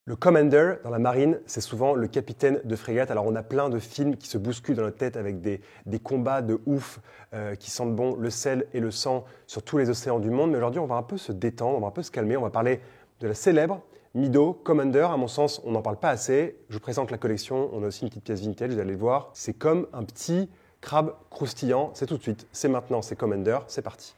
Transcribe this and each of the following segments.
Le commander dans la marine, c'est souvent le capitaine de frégate. Alors on a plein de films qui se bousculent dans notre tête avec des combats de ouf qui sentent bon le sel et le sang sur tous les océans du monde. Mais aujourd'hui, on va un peu se détendre, on va un peu se calmer. On va parler de la célèbre Mido Commander. À mon sens, on n'en parle pas assez. Je vous présente la collection. On a aussi une petite pièce vintage, vous allez le voir. C'est comme un petit crabe croustillant. C'est tout de suite, c'est maintenant, c'est Commander. C'est parti.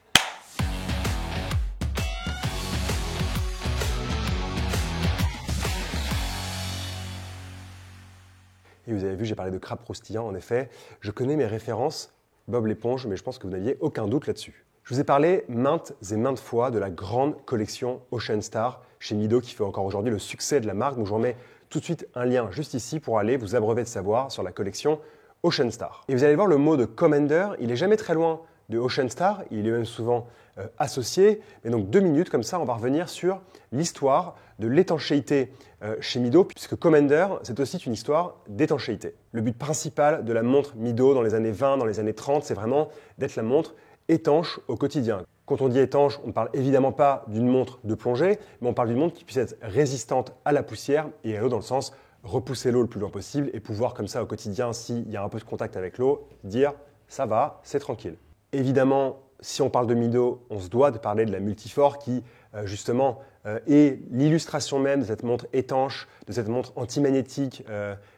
Et vous avez vu, j'ai parlé de crabe croustillant, en effet. Je connais mes références, Bob l'éponge, mais je pense que vous n'aviez aucun doute là-dessus. Je vous ai parlé maintes et maintes fois de la grande collection Ocean Star chez Mido qui fait encore aujourd'hui le succès de la marque. Donc je vous remets tout de suite un lien juste ici pour aller vous abreuver de savoir sur la collection Ocean Star. Et vous allez voir le mot de Commander, il n'est jamais très loin de Ocean Star, il est même souvent associé. Mais donc 2 minutes, comme ça, on va revenir sur l'histoire de l'étanchéité chez Mido, puisque Commander, c'est aussi une histoire d'étanchéité. Le but principal de la montre Mido dans les années 20, dans les années 30, c'est vraiment d'être la montre étanche au quotidien. Quand on dit étanche, on ne parle évidemment pas d'une montre de plongée, mais on parle d'une montre qui puisse être résistante à la poussière et à l'eau dans le sens repousser l'eau le plus loin possible et pouvoir comme ça au quotidien, s'il y a un peu de contact avec l'eau, dire ça va, c'est tranquille. Évidemment, si on parle de Mido, on se doit de parler de la Multifor qui, justement, est l'illustration même de cette montre étanche, de cette montre antimagnétique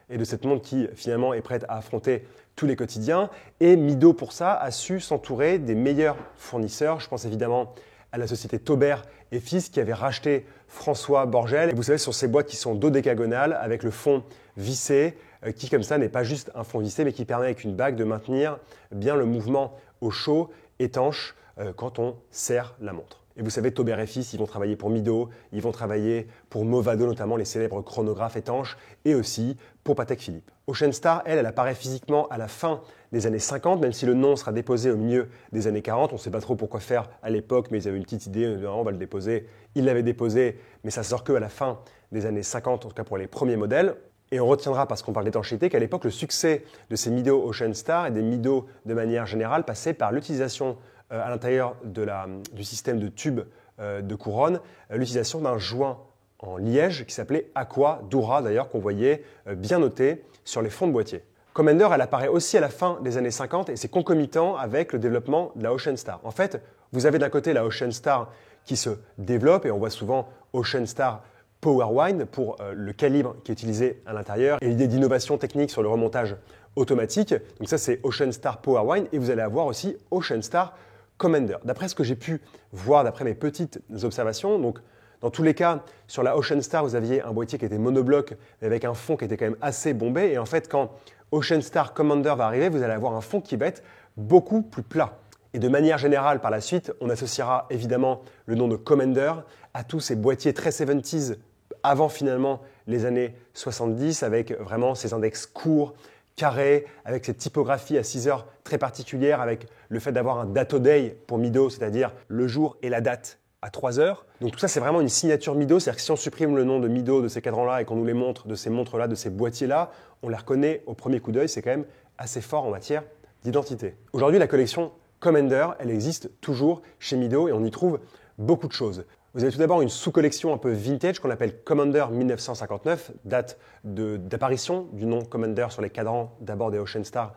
et de cette montre qui, finalement, est prête à affronter tous les quotidiens. Et Mido, pour ça, a su s'entourer des meilleurs fournisseurs. Je pense évidemment à la société Taubert et Fils qui avait racheté François Borgel. Et vous savez, sur ces boîtes qui sont dodécagonales avec le fond vissé, qui, comme ça, n'est pas juste un fond vissé, mais qui permet avec une bague de maintenir bien le mouvement au chaud, étanche, quand on serre la montre. Et vous savez, Taubert et Fils, ils vont travailler pour Mido, ils vont travailler pour Movado, notamment les célèbres chronographes étanches, et aussi pour Patek Philippe. Ocean Star, elle apparaît physiquement à la fin des années 50, même si le nom sera déposé au milieu des années 40. On ne sait pas trop pourquoi faire à l'époque, mais ils avaient une petite idée, on va le déposer. Ils l'avaient déposé, mais ça sort que à la fin des années 50, en tout cas pour les premiers modèles. Et on retiendra, parce qu'on parle d'étanchéité, qu'à l'époque, le succès de ces Mido Ocean Star et des Mido de manière générale passait par l'utilisation à l'intérieur du système de tube de couronne, l'utilisation d'un joint en liège qui s'appelait Aqua Dura, d'ailleurs, qu'on voyait bien noté sur les fonds de boîtier. Commander, elle apparaît aussi à la fin des années 50 et c'est concomitant avec le développement de la Ocean Star. En fait, vous avez d'un côté la Ocean Star qui se développe et on voit souvent Ocean Star Power Wine pour le calibre qui est utilisé à l'intérieur et l'idée d'innovation technique sur le remontage automatique. Donc ça, c'est Ocean Star Power Wine et vous allez avoir aussi Ocean Star Commander. D'après ce que j'ai pu voir, d'après mes petites observations, donc dans tous les cas, sur la Ocean Star, vous aviez un boîtier qui était monobloc mais avec un fond qui était quand même assez bombé. Et en fait, quand Ocean Star Commander va arriver, vous allez avoir un fond qui va être beaucoup plus plat. Et de manière générale, par la suite, on associera évidemment le nom de Commander à tous ces boîtiers très 70s avant finalement les années 70 avec vraiment ces index courts, carrés, avec cette typographie à 6 heures très particulière, avec le fait d'avoir un date day pour Mido, c'est-à-dire le jour et la date à 3 heures. Donc tout ça, c'est vraiment une signature Mido, c'est-à-dire que si on supprime le nom de Mido de ces cadrans-là et qu'on nous les montre de ces montres-là, de ces boîtiers-là, on les reconnaît au premier coup d'œil, c'est quand même assez fort en matière d'identité. Aujourd'hui, la collection Commander, elle existe toujours chez Mido et on y trouve beaucoup de choses. Vous avez tout d'abord une sous-collection un peu vintage qu'on appelle Commander 1959, date d'apparition du nom Commander sur les cadrans d'abord des Ocean Star,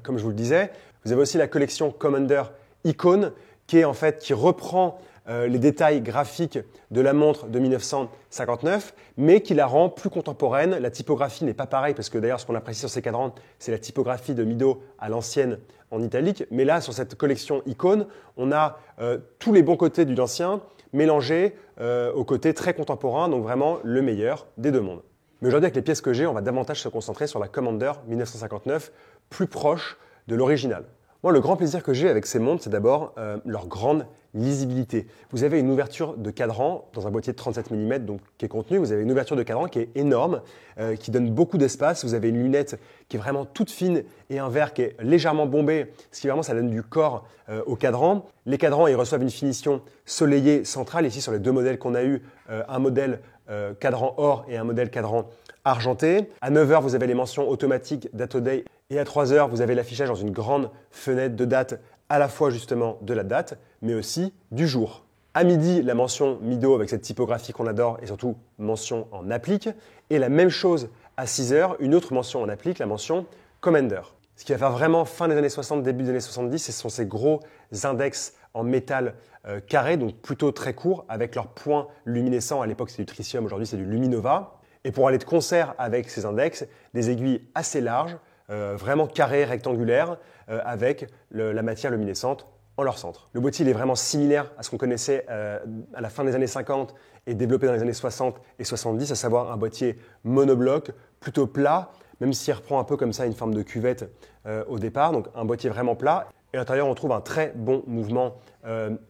comme je vous le disais. Vous avez aussi la collection Commander Icon, qui reprend les détails graphiques de la montre de 1959, mais qui la rend plus contemporaine. La typographie n'est pas pareille, parce que d'ailleurs, ce qu'on apprécie sur ces cadrans, c'est la typographie de Mido à l'ancienne en italique. Mais là, sur cette collection Icon, on a tous les bons côtés du ancien, mélangé au côté très contemporain, donc vraiment le meilleur des deux mondes. Mais aujourd'hui, avec les pièces que j'ai, on va davantage se concentrer sur la Commander 1959, plus proche de l'original. Moi, le grand plaisir que j'ai avec ces montres, c'est d'abord leur grande lisibilité. Vous avez une ouverture de cadran dans un boîtier de 37 mm donc, qui est contenu. Vous avez une ouverture de cadran qui est énorme, qui donne beaucoup d'espace. Vous avez une lunette qui est vraiment toute fine et un verre qui est légèrement bombé, ce qui vraiment ça donne du corps au cadran. Les cadrans, ils reçoivent une finition soleillée centrale. Ici, sur les deux modèles qu'on a eu, un modèle cadran or et un modèle cadran argenté. À 9 h, vous avez les mentions automatiques Date Day et à 3 h, vous avez l'affichage dans une grande fenêtre de date à la fois justement de la date, mais aussi du jour. À midi, la mention Mido avec cette typographie qu'on adore et surtout mention en applique. Et la même chose à 6 heures, une autre mention en applique, la mention Commander. Ce qui va faire vraiment fin des années 60, début des années 70, ce sont ces gros index en métal carré, donc plutôt très courts, avec leurs points luminescents. À l'époque, c'est du tritium, aujourd'hui, c'est du Luminova. Et pour aller de concert avec ces index, des aiguilles assez larges, vraiment carrées, rectangulaires, avec la matière luminescente en leur centre. Le boîtier il est vraiment similaire à ce qu'on connaissait à la fin des années 50 et développé dans les années 60 et 70, à savoir un boîtier monobloc, plutôt plat, même s'il reprend un peu comme ça une forme de cuvette au départ, donc un boîtier vraiment plat. Et à l'intérieur, on trouve un très bon mouvement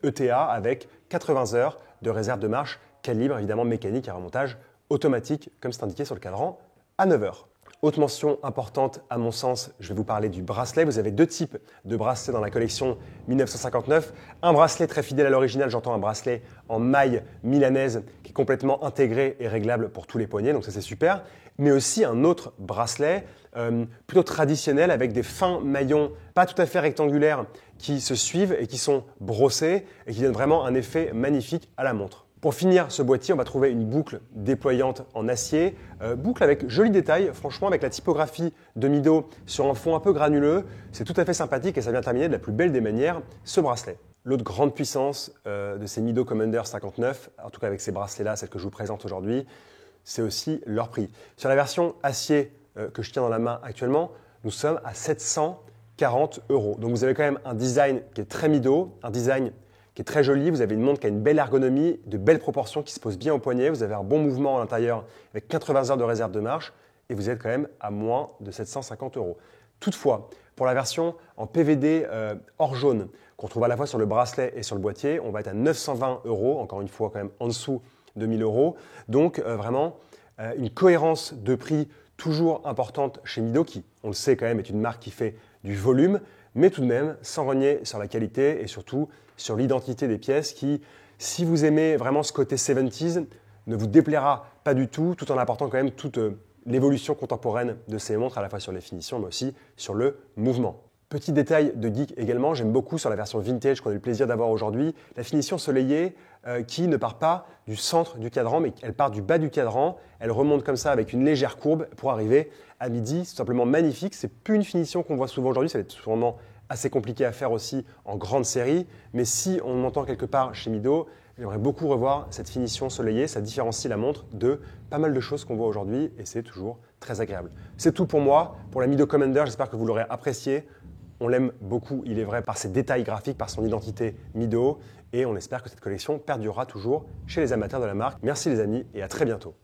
ETA avec 80 heures de réserve de marche, calibre évidemment mécanique à remontage automatique, comme c'est indiqué sur le cadran, à 9 heures. Autre mention importante à mon sens, je vais vous parler du bracelet. Vous avez deux types de bracelets dans la collection 1959. Un bracelet très fidèle à l'original, j'entends un bracelet en maille milanaise qui est complètement intégré et réglable pour tous les poignets, donc ça c'est super. Mais aussi un autre bracelet plutôt traditionnel avec des fins maillons pas tout à fait rectangulaires qui se suivent et qui sont brossés et qui donnent vraiment un effet magnifique à la montre. Pour finir ce boîtier, on va trouver une boucle déployante en acier, boucle avec joli détail, franchement avec la typographie de Mido sur un fond un peu granuleux, c'est tout à fait sympathique et ça vient terminer de la plus belle des manières ce bracelet. L'autre grande puissance de ces Mido Commander 59, en tout cas avec ces bracelets-là, celle que je vous présente aujourd'hui, c'est aussi leur prix. Sur la version acier que je tiens dans la main actuellement, nous sommes à 740 €. Donc vous avez quand même un design qui est très Mido, un design qui est très joli. Vous avez une montre qui a une belle ergonomie, de belles proportions, qui se pose bien au poignet. Vous avez un bon mouvement à l'intérieur avec 80 heures de réserve de marche et vous êtes quand même à moins de 750 €. Toutefois, pour la version en PVD hors jaune, qu'on trouve à la fois sur le bracelet et sur le boîtier, on va être à 920 €, encore une fois quand même en dessous de 1000 €. Donc vraiment une cohérence de prix toujours importante chez Mido, qui, on le sait quand même, est une marque qui fait du volume, mais tout de même sans renier sur la qualité et surtout sur l'identité des pièces qui, si vous aimez vraiment ce côté 70s, ne vous déplaira pas du tout en apportant quand même toute l'évolution contemporaine de ces montres, à la fois sur les finitions mais aussi sur le mouvement. Petit détail de geek également, j'aime beaucoup sur la version vintage qu'on a eu le plaisir d'avoir aujourd'hui, la finition soleillée qui ne part pas du centre du cadran, mais elle part du bas du cadran, elle remonte comme ça avec une légère courbe pour arriver à midi, c'est simplement magnifique, c'est plus une finition qu'on voit souvent aujourd'hui, ça va être sûrement assez compliqué à faire aussi en grande série, mais si on m'entend quelque part chez Mido, j'aimerais beaucoup revoir cette finition soleillée, ça différencie la montre de pas mal de choses qu'on voit aujourd'hui et c'est toujours très agréable. C'est tout pour moi, pour la Mido Commander, j'espère que vous l'aurez apprécié. On l'aime beaucoup, il est vrai, par ses détails graphiques, par son identité Mido et on espère que cette collection perdurera toujours chez les amateurs de la marque. Merci les amis et à très bientôt.